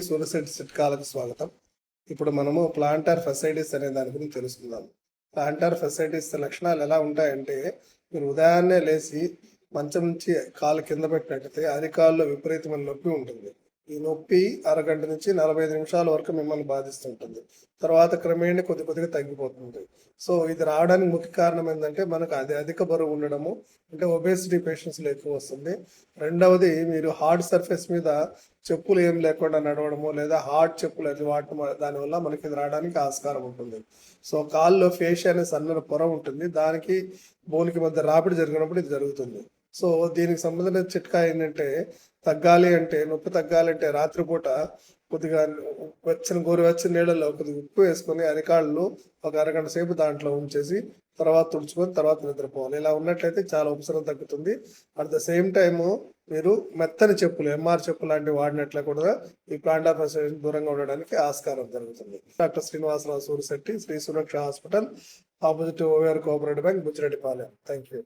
సూరసెట్ చిట్కాలకు స్వాగతం. ఇప్పుడు మనము ప్లాంటార్ ఫెసైటిస్ అనే దాని గురించి తెలుసుకుందాం. ప్లాంటార్ ఫెసైటిస్ లక్షణాలు ఎలా ఉంటాయంటే, మీరు ఉదయాన్నే లేచి మంచం నుంచి కాలు కింద పెట్టినట్టయితే అరికాల్లో విపరీతమైన నొప్పి ఉంటుంది. ఈ నొప్పి అరగంట నుంచి 45 నిమిషాల వరకు మిమ్మల్ని బాధిస్తుంటుంది. తర్వాత క్రమేణా కొద్ది కొద్దిగా తగ్గిపోతుంది. సో ఇది రావడానికి ముఖ్య కారణం ఏంటంటే, మనకు అధిక బరువు ఉండడము, అంటే ఒబేసిటీ పేషెంట్స్లో ఎక్కువ వస్తుంది. రెండవది, మీరు హార్డ్ సర్ఫేస్ మీద చెప్పులు ఏం లేకుండా నడవడము, లేదా హార్డ్ చెప్పులు అది వాడటం, దానివల్ల మనకి ఇది రావడానికి ఆస్కారం ఉంటుంది. సో కాల్లో ఫేషియా అనే సన్నని పొర ఉంటుంది, దానికి బోన్కి మధ్య రాపిడి జరిగినప్పుడు ఇది జరుగుతుంది. సో దీనికి సంబంధించిన చిట్కా ఏంటంటే, నొప్పి తగ్గాలి అంటే రాత్రిపూట కొద్దిగా గోరువెచ్చని నీళ్ళలో కొద్దిగా ఉప్పు వేసుకొని అరికాళ్ళు ఒక అరగంట సేపు దాంట్లో ఉంచేసి తర్వాత తుడుచుకొని తర్వాత నిద్రపోవాలి. ఇలా ఉన్నట్లయితే చాలా ఉపశమనం తగ్గుతుంది. అట్ ద సేమ్ టైము మీరు మెత్తని చెప్పులు, ఎంఆర్ చెప్పులు లాంటివి వాడినట్లే కూడా ఈ ప్లాంటార్ ఫెసైటిస్ దూరంగా ఉండడానికి ఆస్కారం జరుగుతుంది. Doctor Srinivasa Rao Surisetti, Sri Suraksha hospital, opposite OVR cooperative bank, Buchireddypalem. Thank you.